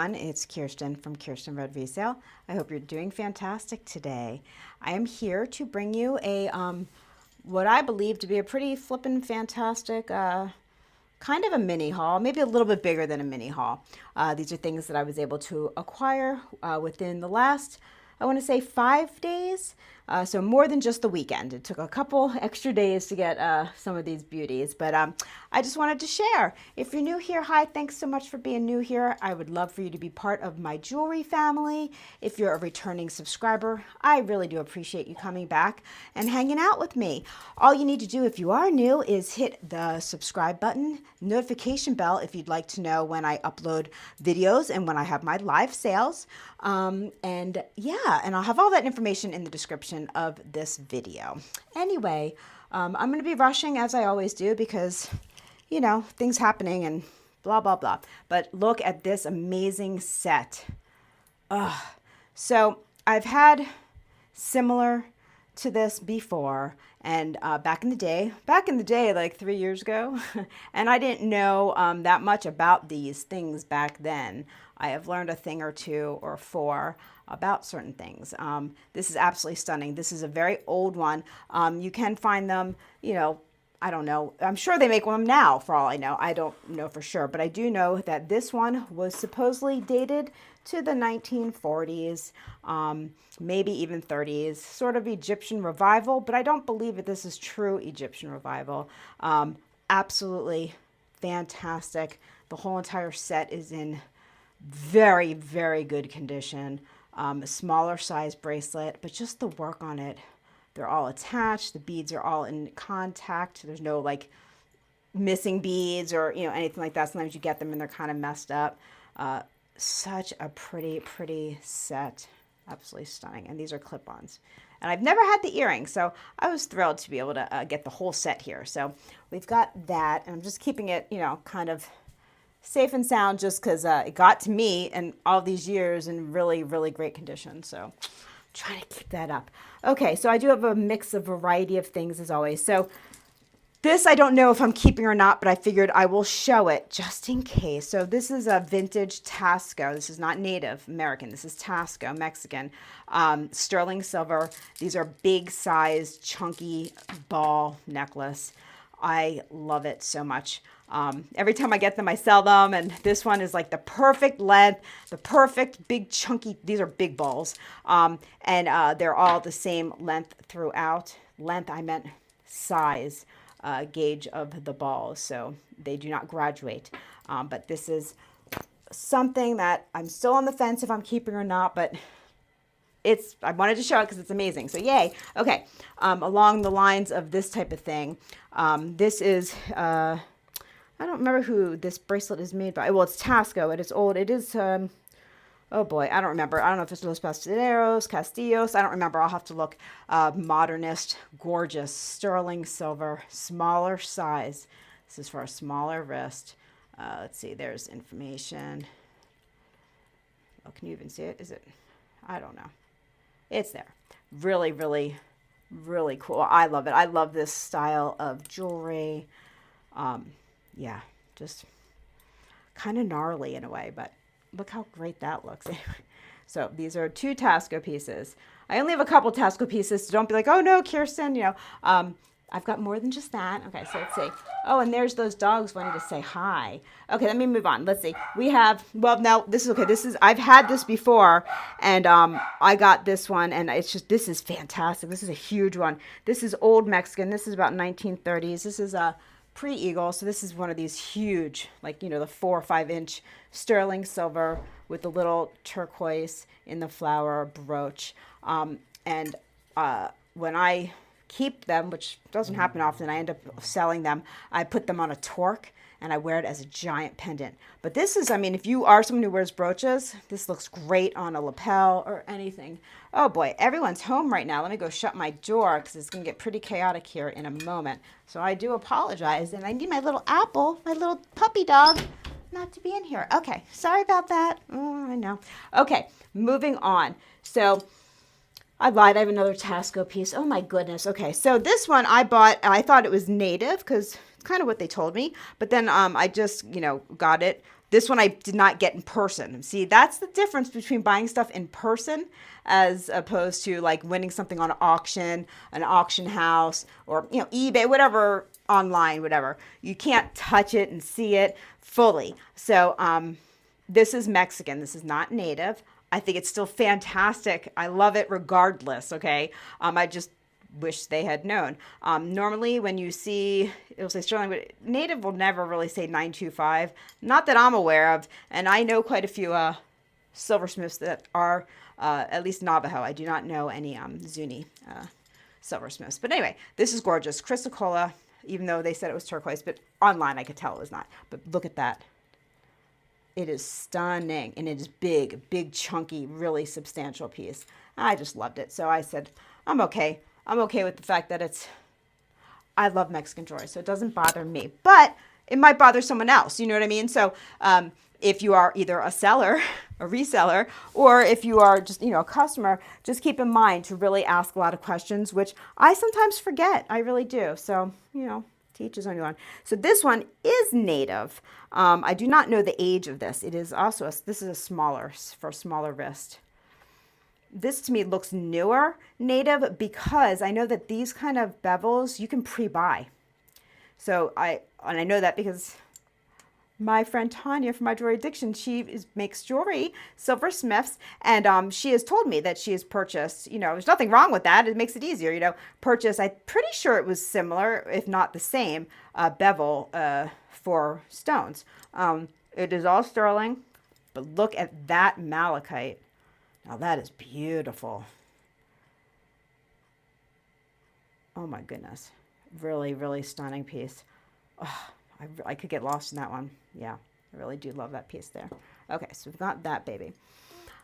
everyone. It's Kirsten from Kierstenredresale. I hope you're doing fantastic today. I am here to bring you a what I believe to be a pretty flippin' fantastic kind of a mini haul, maybe a little bit bigger than a mini haul. These are things that I was able to acquire within the last, I want to say 5 days. So more than just the weekend. It took a couple extra days to get some of these beauties, but I just wanted to share. If you're new here, hi, thanks so much for being new here. I would love for you to be part of my jewelry family. If you're a returning subscriber, I really do appreciate you coming back and hanging out with me. All you need to do if you are new is hit the subscribe button, notification bell if you'd like to know when I upload videos and when I have my live sales. And I'll have all that information in the description of this video. Anyway, I'm going to be rushing as I always do because, you know, things happening and blah, blah, blah. But look at this amazing set. So I've had similar to this before, and back in the day, like 3 years ago, and I didn't know that much about these things back then. I have learned a thing or two or four about certain things. This is absolutely stunning. This is a very old one. You can find them, you know, I don't know. I'm sure they make them now for all I know. I don't know for sure, but I do know that this one was supposedly dated to the 1940s, maybe even 30s, sort of Egyptian revival, but I don't believe that this is true Egyptian revival. Absolutely fantastic. The whole entire set is in very, very good condition. A smaller size bracelet, but just the work on it. They're all attached. The beads are all in contact. There's no like missing beads or, you know, anything like that. Sometimes you get them and they're kind of messed up. Such a pretty, pretty set. Absolutely stunning. And these are clip-ons. And I've never had the earrings, so I was thrilled to be able to get the whole set here. So we've got that, and I'm just keeping it, you know, kind of safe and sound just because it got to me in all these years in really, really great condition. So trying to keep that up. Okay, so I do have a mix of variety of things as always. So this I don't know if I'm keeping or not, but I figured I will show it just in case. So this is a vintage Tasco. This is not Native American. This is Tasco, Mexican. Sterling silver. These are big size, chunky ball necklace. I love it so much. Every time I get them, I sell them. And this one is like the perfect length, the perfect big chunky, these are big balls. And they're all the same length throughout. Length, I meant size gauge of the balls. So they do not graduate. But this is something that I'm still on the fence if I'm keeping or not, but I wanted to show it because it's amazing. So yay. Okay. Along the lines of this type of thing, this is, I don't remember who this bracelet is made by. Well, it's Tasco. It is old. It is, oh boy, I don't remember. I don't know if it's Los Pastereros, Castillos. I don't remember. I'll have to look. Modernist, gorgeous, sterling silver, smaller size. This is for a smaller wrist. Let's see. There's information. Oh, can you even see it? Is it? I don't know. It's there. Really, really, really cool. I love it. I love this style of jewelry. Yeah, just kind of gnarly in a way, but look how great that looks. So these are 2 Tasco pieces. I only have a couple Tasco pieces, so don't be like, oh no, Kirsten, you know, I've got more than just that. Okay, so let's see. Oh, and there's those dogs wanting to say hi. Okay, let me move on. Let's see. We have, well, now this is okay. I've had this before, and I got this one, and it's just, this is fantastic. This is a huge one. This is old Mexican. This is about 1930s. This is a pre-eagle, so this is one of these huge, like, you know, the 4 or 5 inch sterling silver with the little turquoise in the flower brooch. When I keep them, which doesn't happen often, I end up selling them. I put them on a torque and I wear it as a giant pendant. But this is, I mean, if you are someone who wears brooches, this looks great on a lapel or anything. Oh boy, everyone's home right now. Let me go shut my door because it's going to get pretty chaotic here in a moment. So I do apologize, and I need my little Apple, my little puppy dog, not to be in here. Okay, sorry about that. Oh, I know. Okay, moving on. So I lied. I have another Tasco piece. Oh my goodness. Okay, so this one I bought. I thought it was native because it's kind of what they told me. But then I just, you know, got it This one I did not get in person. See, that's the difference between buying stuff in person as opposed to like winning something on an auction house, or eBay, whatever, online, whatever. You can't touch it and see it fully. So this is Mexican. This is not native. I think it's still fantastic. I love it regardless. Okay. I just wish they had known. Normally when you see, it'll say sterling, but native will never really say 925. Not that I'm aware of. And I know quite a few silversmiths that are at least Navajo. I do not know any Zuni silversmiths. But anyway, this is gorgeous. Chrysocolla, even though they said it was turquoise, but online I could tell it was not. But look at that. It is stunning, and it is big, chunky, really substantial piece. I just loved it. So I said, I'm okay. I'm okay with the fact that I love Mexican jewelry, so it doesn't bother me. But it might bother someone else, you know what I mean? So if you are either a seller, a reseller, or if you are just, a customer, just keep in mind to really ask a lot of questions, which I sometimes forget. I really do. So, to each his own. So this one is native. I do not know the age of this. It is also, this is for a smaller wrist. This to me looks newer native, because I know that these kind of bevels you can pre-buy. So I know that because my friend Tanya from My Jewelry Addiction, makes jewelry, silversmiths, and she has told me that she has purchased, there's nothing wrong with that. It makes it easier, purchase. I'm pretty sure it was similar, if not the same, bevel for stones. It is all sterling, but look at that malachite. Now that is beautiful. Oh my goodness. Really, really stunning piece. Oh, I could get lost in that one. Yeah, I really do love that piece there. Okay, so we've got that baby.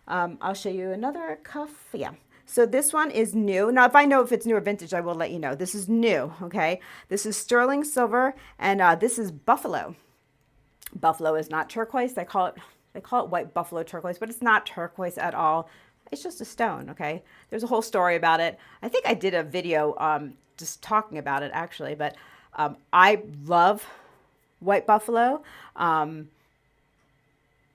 I'll show you another cuff. Yeah. So this one is new. Now, if I know if it's new or vintage, I will let you know. This is new, okay? This is sterling silver, and this is buffalo. Buffalo is not turquoise. They call it white buffalo turquoise, but it's not turquoise at all. It's just a stone, okay? There's a whole story about it. I think I did a video just talking about it, actually, but I love white buffalo.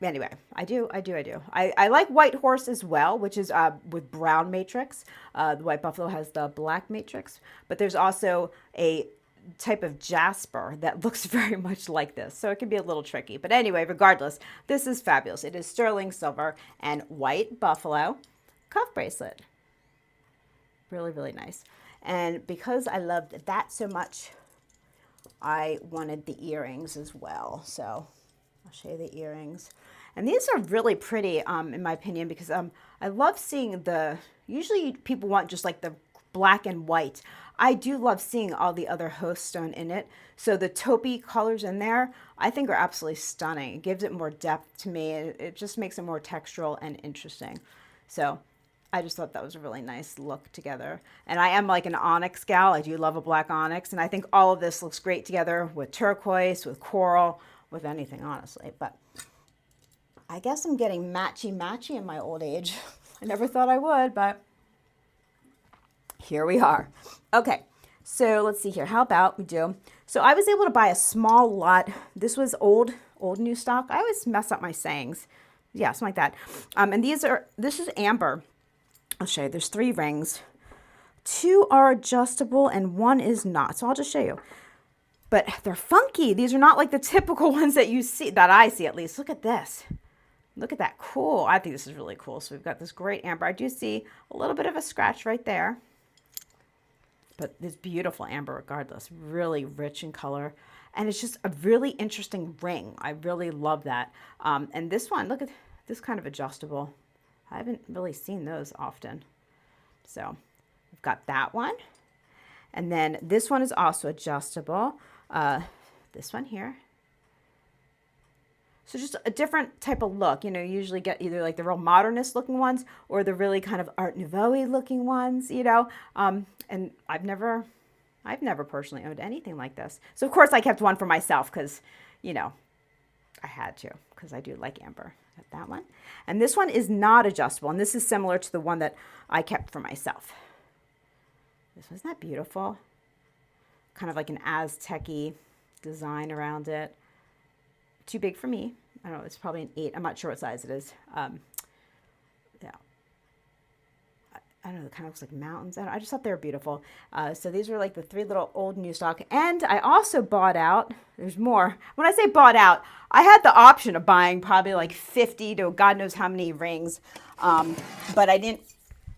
Anyway, I do. I like white horse as well, which is with brown matrix. The white buffalo has the black matrix, but there's also a type of jasper that looks very much like this. So it can be a little tricky. But anyway, regardless, this is fabulous. It is sterling silver and white buffalo cuff bracelet. Really, really nice. And because I loved that so much, I wanted the earrings as well. So I'll show you the earrings. And these are really pretty, in my opinion, because I love seeing usually people want just like the black and white. I do love seeing all the other host stone in it. So the taupey colors in there, I think are absolutely stunning. It gives it more depth to me. It just makes it more textural and interesting. So I just thought that was a really nice look together. And I am like an onyx gal. I do love a black onyx. And I think all of this looks great together with turquoise, with coral, with anything, honestly. But I guess I'm getting matchy-matchy in my old age. I never thought I would, but here we are. Okay, so let's see here. How about we do? So I was able to buy a small lot. This was old new stock. I always mess up my sayings. Yeah, something like that. And this is amber. I'll show you. There's 3 rings. 2 are adjustable and 1 is not. So I'll just show you. But they're funky. These are not like the typical ones that you see, that I see at least. Look at this. Look at that. Cool. I think this is really cool. So we've got this great amber. I do see a little bit of a scratch right there. But this beautiful amber regardless. Really rich in color. And it's just a really interesting ring. I really love that. And this one, look at this kind of adjustable. I haven't really seen those often. So we've got that one. And then this one is also adjustable. This one here. So just a different type of look. You usually get either like the real modernist looking ones or the really kind of Art Nouveau-y looking ones, and I've never personally owned anything like this. So of course I kept one for myself because, I had to, because I do like amber. Got that one. And this one is not adjustable. And this is similar to the one that I kept for myself. Isn't that beautiful? Kind of like an Aztec-y design around it. Too big for me. I don't know, it's probably an 8. I'm not sure what size it is. Yeah. I don't know, it kind of looks like mountains. I just thought they were beautiful. So these were like the 3 little old new stock. And I also bought out, there's more. When I say bought out, I had the option of buying probably like 50 to God knows how many rings. But I didn't,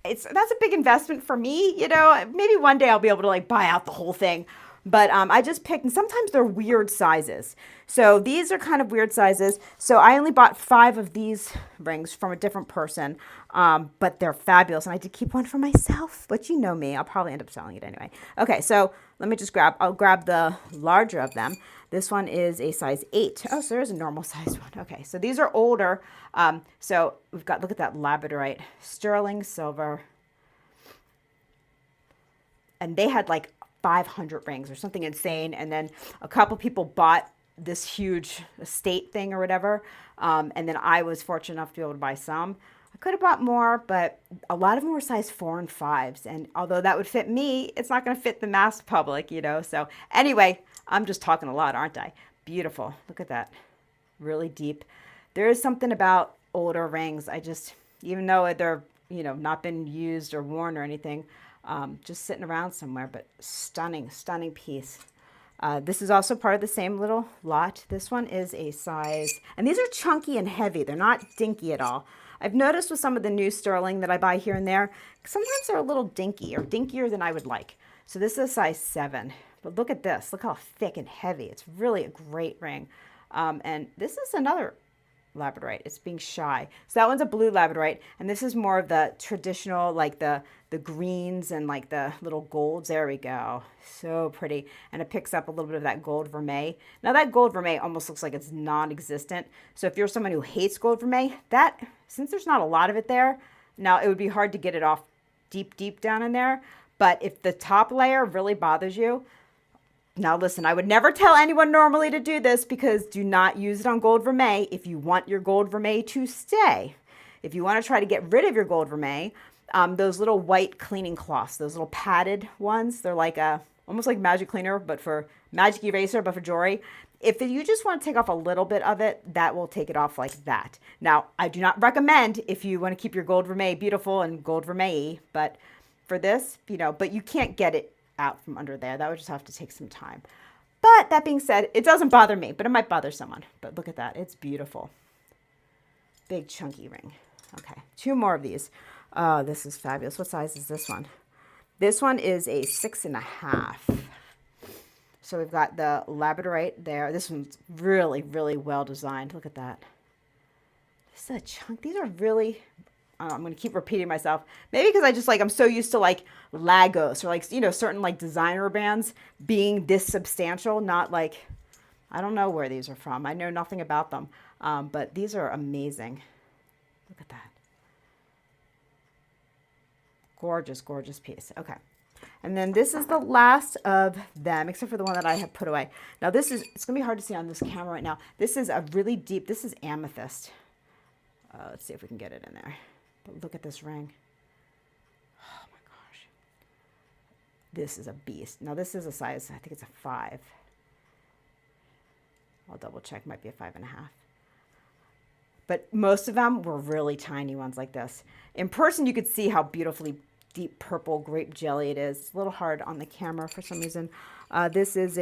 that's a big investment for me. You know, maybe one day I'll be able to like buy out the whole thing. But I just picked, and sometimes they're weird sizes. So these are kind of weird sizes. So I only bought 5 of these rings from a different person, but they're fabulous. And I did keep one for myself, but you know me, I'll probably end up selling it anyway. Okay, so let me just I'll grab the larger of them. This one is a size 8. Oh, so there's a normal size one. Okay, so these are older. So we've got, look at that labradorite, sterling silver. And they had like 500 rings or something insane. And then a couple people bought this huge estate thing or whatever. And then I was fortunate enough to be able to buy some. I could have bought more, but a lot of them were size 4 and 5s. And although that would fit me, it's not going to fit the mass public, you know. So anyway, I'm just talking a lot, aren't I? Beautiful. Look at that. Really deep. There is something about older rings. Even though they're, you know, not been used or worn or anything, just sitting around somewhere, but stunning, stunning piece. This is also part of the same little lot. This one is a size, and these are chunky and heavy. They're not dinky at all. I've noticed with some of the new sterling that I buy here and there, sometimes they're a little dinky or dinkier than I would like. So this is a size 7, but look at this. Look how thick and heavy. It's really a great ring. And this is another labradorite. It's being shy. So that one's a blue labradorite, and this is more of the traditional, like the greens and like the little golds. There we go. So pretty. And it picks up a little bit of that gold vermeil. Now that gold vermeil almost looks like it's non-existent. So if you're someone who hates gold vermeil, since there's not a lot of it there, now it would be hard to get it off deep down in there. But if the top layer really bothers you, now listen, I would never tell anyone normally to do this, because do not use it on gold vermeil if you want your gold vermeil to stay. If you want to try to get rid of your gold vermeil, those little white cleaning cloths, those little padded ones, they're like almost like magic cleaner, but for magic eraser, but for jewelry. If you just want to take off a little bit of it, that will take it off like that. Now, I do not recommend if you want to keep your gold vermeil beautiful and gold vermeil, but for this, you know, but you can't get it out from under there. That would just have to take some time. But that being said, it doesn't bother me, but it might bother someone. But look at that. It's beautiful. Big chunky ring. Okay, 2 more of these. Oh, this is fabulous. What size is this one? This one is a 6.5. So we've got the labradorite there. This one's really, really well designed. Look at that. This is a chunk. These are really, I'm going to keep repeating myself. Maybe because I'm so used to like Lagos or like, you know, certain like designer brands being this substantial, not like, I don't know where these are from. I know nothing about them. But these are amazing. Look at that. Gorgeous, gorgeous piece. Okay. And then this is the last of them, except for the one that I have put away. Now it's going to be hard to see on this camera right now. This is a really deep, this is amethyst. Let's see if we can get it in there. But look at this ring. Oh my gosh. This is a beast. Now this is a size, I think it's a 5. I'll double check, might be a 5.5. But most of them were really tiny ones like this. In person, you could see how beautifully deep purple grape jelly it is. It's a little hard on the camera for some reason. This is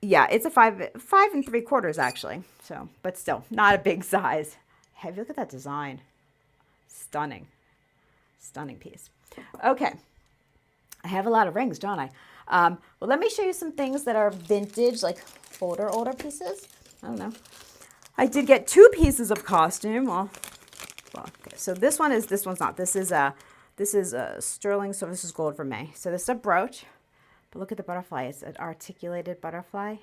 yeah, it's a 5 3/4 actually. So, but still not a big size. Heavy. Look at that design. Stunning, stunning piece. Okay, I have a lot of rings, don't I? Well, let me show you some things that are vintage, like older pieces. I don't know. I did get 2 pieces of costume. Well, okay. So this one's not. This is a sterling. So this is gold vermeil. So this is a brooch. But look at the butterfly. It's an articulated butterfly.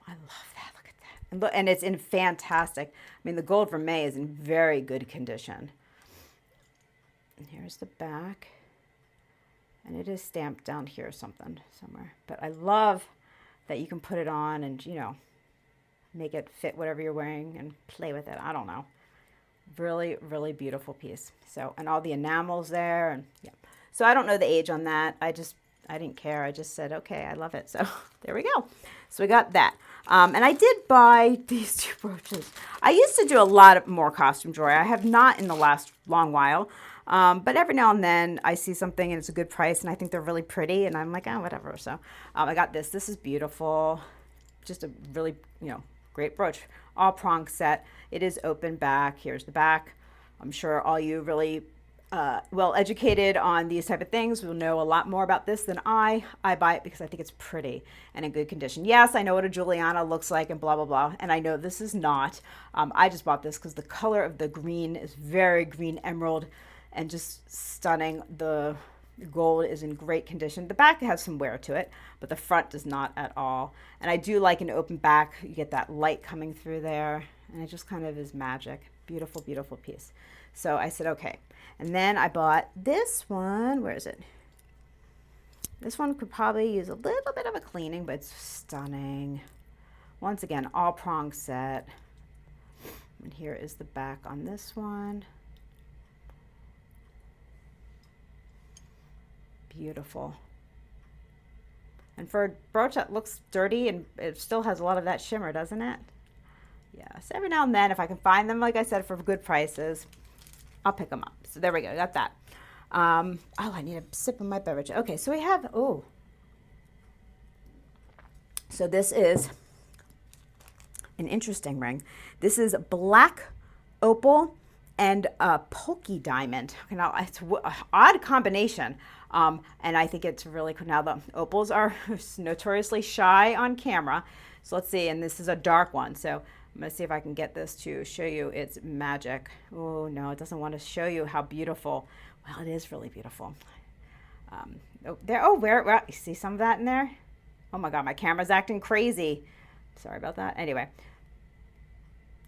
I love that. Look at that. And look, and it's in fantastic. I mean, the gold vermeil is in very good condition. And here's the back. And it is stamped down here somewhere. But I love that you can put it on and, you know, make it fit whatever you're wearing and play with it. I don't know. Really, really beautiful piece. So, and all the enamels there. And yeah. So I don't know the age on that. I I didn't care. I just said, okay, I love it. So there we go. So we got that. And I did buy these 2 brooches. I used to do a lot of more costume jewelry. I have not in the last long while. But every now and then I see something and it's a good price and I think they're really pretty and I'm like, oh, whatever. So I got this. This is beautiful. Just a really, great brooch. All prong set. It is open back. Here's the back. I'm sure all you really well educated on these type of things will know a lot more about this than I buy it because I think it's pretty and in good condition. Yes, I know what a Juliana looks like and blah, blah, blah. And I know this is not. I just bought this because the color of the green is very green emerald and just stunning. The gold is in great condition. The back has some wear to it, but the front does not at all. And I do like an open back. You get that light coming through there and it just kind of is magic. Beautiful, beautiful piece. So I said, okay. And then I bought this one. Where is it? This one could probably use a little bit of a cleaning, but it's stunning. Once again, all prong set. And here is the back on this one. Beautiful. And for a brooch that looks dirty and it still has a lot of that shimmer, doesn't it? Yes. Every now and then, if I can find them, like I said, for good prices, I'll pick them up. So there we go. Got that. Oh, I need a sip of my beverage. Okay, so we have, so this is an interesting ring. This is black opal and a pokey diamond. Now, it's an odd combination. And I think it's really cool. Now, the opals are notoriously shy on camera. So let's see. And this is a dark one. So I'm going to see if I can get this to show you its magic. Oh, no, it doesn't want to show you how beautiful. Well, it is really beautiful. Where? You see some of that in there? Oh, my God, my camera's acting crazy. Sorry about that. Anyway,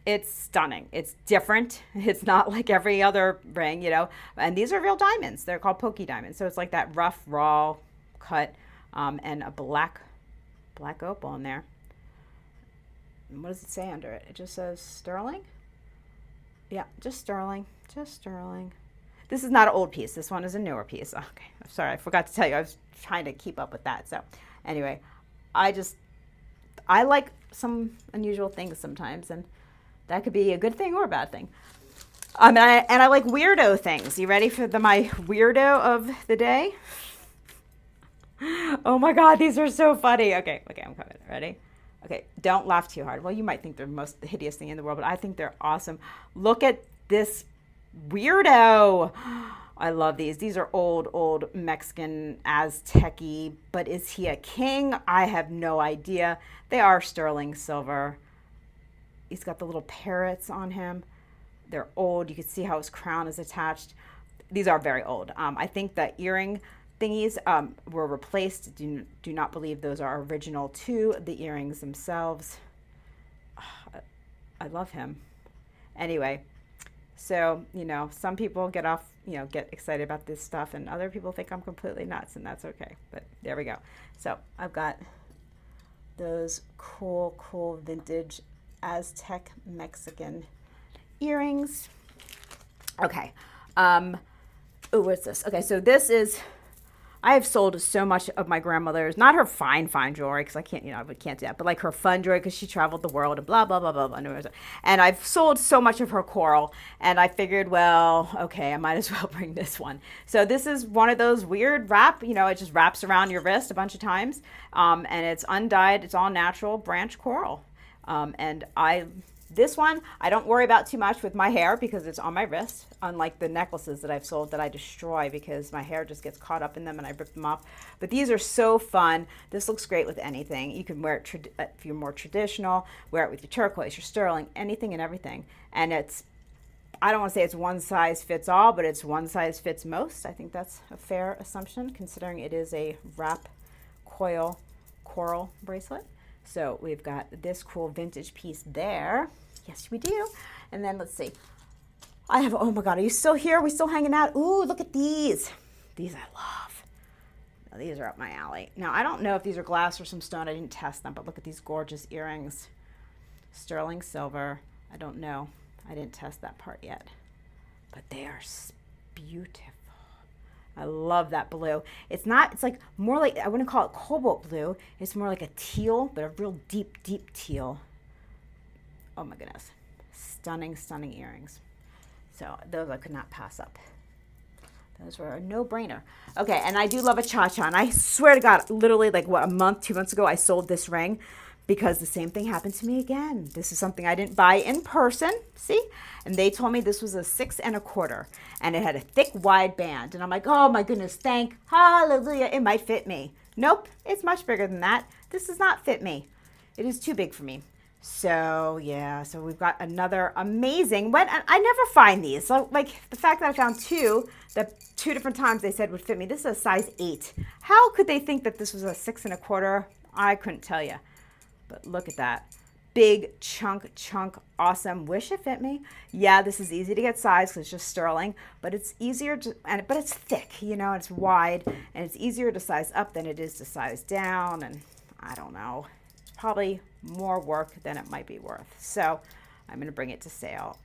it's stunning. It's different. It's not like every other ring, And these are real diamonds. They're called pokey diamonds. So it's like that rough, raw cut and a black opal in there. What does it say under it? It just says sterling. Yeah, just sterling. Just sterling. This is not an old piece. This one is a newer piece. Okay, I'm sorry. I forgot to tell you. I was trying to keep up with that. So anyway, I like some unusual things sometimes, and that could be a good thing or a bad thing. And I like weirdo things. You ready for my weirdo of the day? Oh my God, these are so funny. Okay, I'm coming. Ready? Okay, don't laugh too hard. Well, you might think they're the hideous thing in the world, but I think they're awesome. Look at this weirdo. I love these. These are old Mexican Aztec-y, but is he a king? I have no idea. They are sterling silver. He's got the little parrots on him. They're old. You can see how his crown is attached. These are very old. I think the earring thingies were replaced. Do not believe those are original to the earrings themselves. I love him. Anyway, so, some people get excited about this stuff and other people think I'm completely nuts, and that's okay. But there we go. So I've got those cool vintage Aztec Mexican earrings. Okay. What's this? Okay, so this is, I have sold so much of my grandmother's, not her fine jewelry, because I can't, I can't do that, but like her fun jewelry, because she traveled the world and blah, blah, blah, blah, blah. And I've sold so much of her coral, and I figured, well, okay, I might as well bring this one. So this is one of those weird wrap, it just wraps around your wrist a bunch of times, and it's undyed, it's all natural branch coral. This one, I don't worry about too much with my hair because it's on my wrist, unlike the necklaces that I've sold that I destroy because my hair just gets caught up in them and I rip them off. But these are so fun. This looks great with anything. You can wear it if you're more traditional, wear it with your turquoise, your sterling, anything and everything. And I don't want to say it's one size fits all, but it's one size fits most. I think that's a fair assumption considering it is a wrap coil coral bracelet. So we've got this cool vintage piece there. Yes, we do. And then let's see. Oh my God, are you still here? Are we still hanging out? Ooh, look at these. These I love. Now, these are up my alley. Now, I don't know if these are glass or some stone. I didn't test them, but look at these gorgeous earrings. Sterling silver. I don't know. I didn't test that part yet. But they are beautiful. I love that blue. It's not, it's like more like, I wouldn't call it cobalt blue. It's more like a teal, but a real deep, deep teal. Oh my goodness. Stunning, stunning earrings. So those I could not pass up. Those were a no-brainer. Okay, and I do love a cha-cha. And I swear to God, literally like what, a month, 2 months ago, I sold this ring because the same thing happened to me again. This is something I didn't buy in person, see? And they told me this was a 6 1/4, and it had a thick, wide band. And I'm like, oh my goodness, thank hallelujah, it might fit me. Nope, it's much bigger than that. This does not fit me. It is too big for me. So yeah, so we've got another amazing, but I never find these. So like the fact that I found two, that 2 different times they said would fit me. This is a size 8. How could they think that this was a 6 1/4? I couldn't tell you. But look at that. Big chunk, awesome. Wish it fit me. Yeah, this is easy to get size because it's just sterling, but it's easier to, but it's thick, you know, it's wide, and it's easier to size up than it is to size down, and I don't know. It's probably more work than it might be worth. So I'm going to bring it to sale.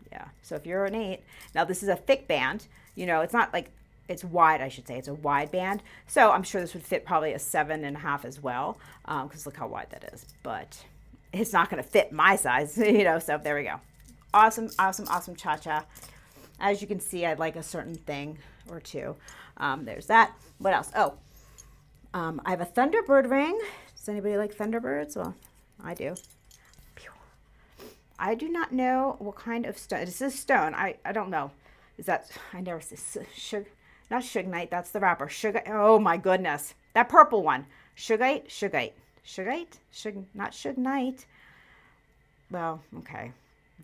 Yeah, so if you're an 8, now this is a thick band, you know, it's not like, it's wide, I should say. It's a wide band. So I'm sure this would fit probably a 7 1/2 as well, because look how wide that is. But it's not going to fit my size, you know, so there we go. Awesome, awesome, awesome cha-cha. As you can see, I like a certain thing or two. There's that. What else? Oh, I have a Thunderbird ring. Does anybody like Thunderbirds? Well, I do. I do not know what kind of stone. This is stone. I don't know. Is that, I never see sugar. Not Sugnite, that's the wrapper. Sugar, oh my goodness. That purple one. Not Sugnite. Well, okay.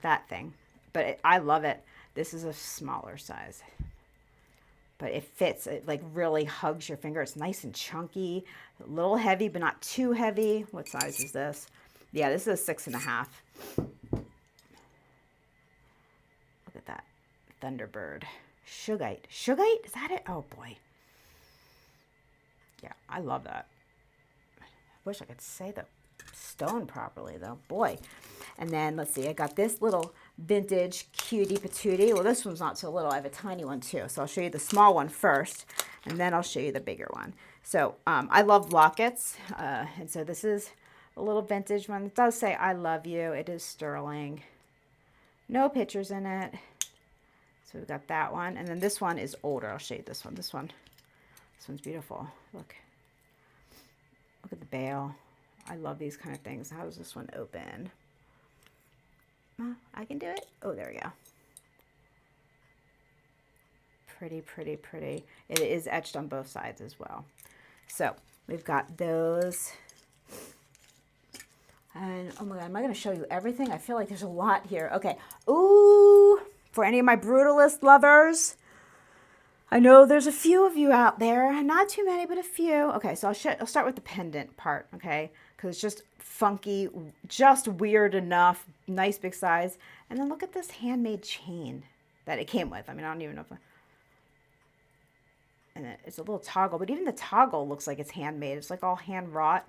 That thing. But I love it. This is a smaller size. But it fits. It like really hugs your finger. It's nice and chunky. A little heavy, but not too heavy. What size is this? Yeah, this is a 6 1/2. Look at that. Thunderbird. Sugaite. Is that it? Oh boy. Yeah, I love that. I wish I could say the stone properly though. Boy. And then let's see, I got this little vintage cutie patootie. Well, this one's not so little. I have a tiny one too. So I'll show you the small one first, and then I'll show you the bigger one. So I love lockets. And so this is a little vintage one. It does say I love you. It is sterling. No pictures in it. So we've got that one, and then this one is older. I'll show you this one. This one's beautiful. Look at the bail. I love these kind of things. How does this one open? I can do it. Oh, there we go. Pretty, pretty, pretty. It is etched on both sides as well. So we've got those. And oh my God, am I going to show you everything? I feel like there's a lot here. Okay. Ooh. For any of my brutalist lovers, I know there's a few of you out there, not too many, but a few. Okay, so I'll start with the pendant part, okay, because it's just funky, just weird enough, nice big size. And then look at this handmade chain that it came with. I mean, I don't even know if and it's a little toggle, but even the toggle looks like it's handmade. It's like all hand wrought.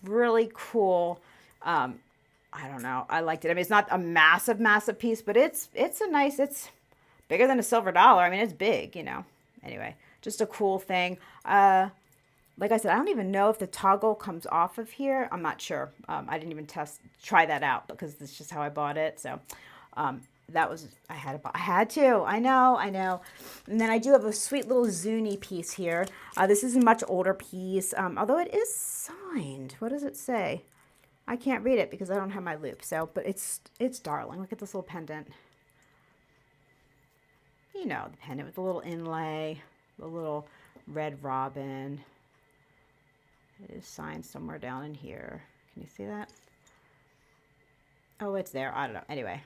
Really cool. I don't know. I liked it. I mean, it's not a massive, massive piece, but it's a nice, it's bigger than a silver dollar. I mean, it's big, you know. Anyway, just a cool thing. Like I said, I don't even know if the toggle comes off of here. I'm not sure. I didn't even try that out because that's just how I bought it. So, that was, I had to. I know. And then I do have a sweet little Zuni piece here. This is a much older piece, although it is signed. What does it say? I can't read it because I don't have my loop. So, but it's darling. Look at this little pendant. You know, the pendant with the little inlay, the little red robin. It is signed somewhere down in here. Can you see that? Oh, it's there. I don't know. Anyway,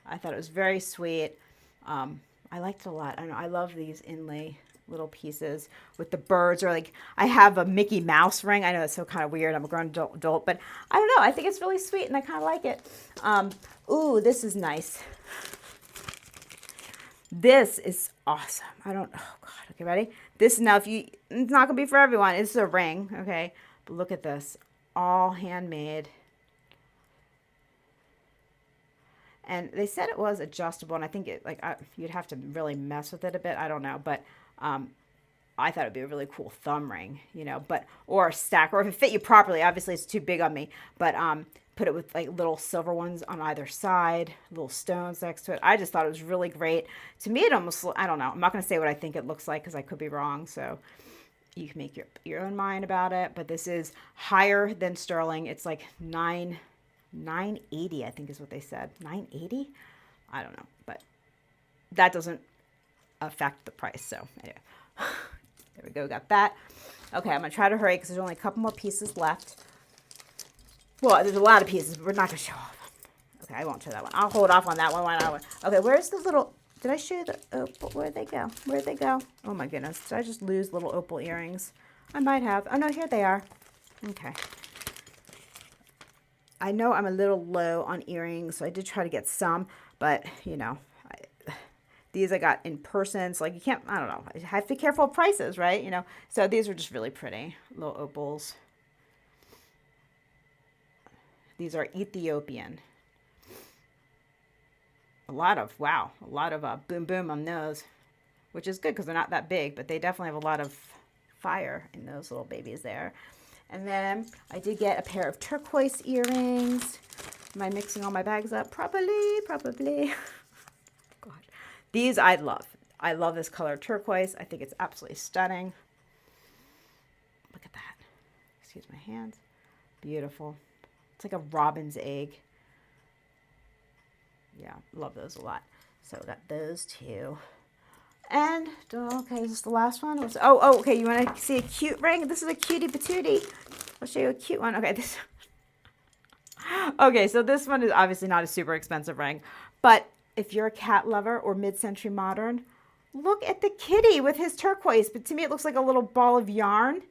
I thought it was very sweet. I liked it a lot. I know I love these inlay little pieces with the birds, or like I have a Mickey Mouse ring. I know it's so kind of weird. I'm a grown adult, but I don't know. I think it's really sweet and I kind of like it. Ooh, this is nice. This is awesome. Oh God. Okay, ready? This now, it's not gonna be for everyone. It's a ring, okay? But look at this, all handmade. And they said it was adjustable, and I think it like you'd have to really mess with it a bit. I don't know, but I thought it'd be a really cool thumb ring, you know, but or a stack, or if it fit you properly. Obviously, it's too big on me, but put it with like little silver ones on either side, little stones next to it. I just thought it was really great. To me, it almost, I don't know. I'm not going to say what I think it looks like because I could be wrong. So you can make your own mind about it. But this is higher than sterling. It's like 980, I think is what they said. 980? I don't know, but that doesn't affect the price. So anyway. There we go, got that. Okay, I'm going to try to hurry because there's only a couple more pieces left. Well, there's a lot of pieces, but we're not going to show off. Okay, I won't show that one. I'll hold off on that one. Okay, where's the little, did I show you the opal? Where'd they go? Where'd they go? Oh my goodness, did I just lose little opal earrings? I might have. Oh no, here they are. Okay. I know I'm a little low on earrings, so I did try to get some, but you know, these I got in person, so like you can't, I don't know, I have to be careful of prices, right? You know, so these are just really pretty, little opals. These are Ethiopian. Wow, a lot of boom boom on those, which is good because they're not that big, but they definitely have a lot of fire in those little babies there. And then I did get a pair of turquoise earrings. Am I mixing all my bags up? Probably. God. These I love. I love this color turquoise. I think it's absolutely stunning. Look at that. Excuse my hands. Beautiful. It's like a robin's egg. Yeah, love those a lot. So I got those two. And, okay, is this the last one? Okay, you want to see a cute ring? This is a cutie patootie. I'll show you a cute one. Okay, okay, so this one is obviously not a super expensive ring, but if you're a cat lover or mid-century modern, look at the kitty with his turquoise. But to me, it looks like a little ball of yarn,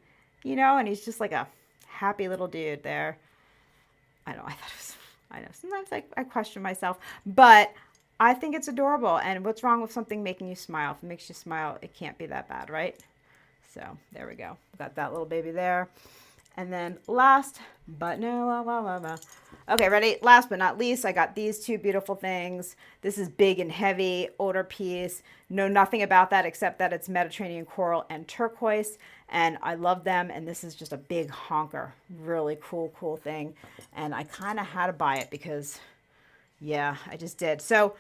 you know, and he's just like a happy little dude there. I know, sometimes I question myself, but I think it's adorable. And what's wrong with something making you smile? If it makes you smile, it can't be that bad, right? So there we go. Got that little baby there. And then last but no, okay, ready? Last but not least, I got these two beautiful things. This is big and heavy, older piece. Know nothing about that except that it's Mediterranean coral and turquoise. And I love them. And this is just a big honker. Really cool thing. And I kind of had to buy it because, yeah, I just did. So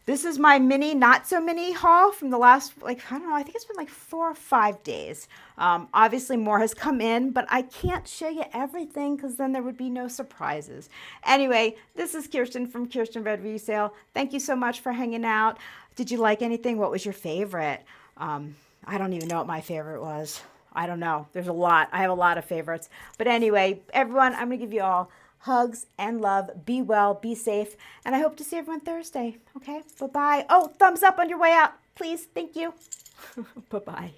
this is my mini, not so mini haul from the last, like, I don't know, I think it's been like 4 or 5 days. Obviously more has come in, but I can't show you everything because then there would be no surprises. Anyway, this is Kirsten from Kierstenredresale. Thank you so much for hanging out. Did you like anything? What was your favorite? I don't even know what my favorite was. I don't know. There's a lot. I have a lot of favorites. But anyway, everyone, I'm going to give you all hugs and love. Be well, be safe, and I hope to see everyone Thursday. Okay, bye-bye. Oh, thumbs up on your way out, please. Thank you. Bye-bye.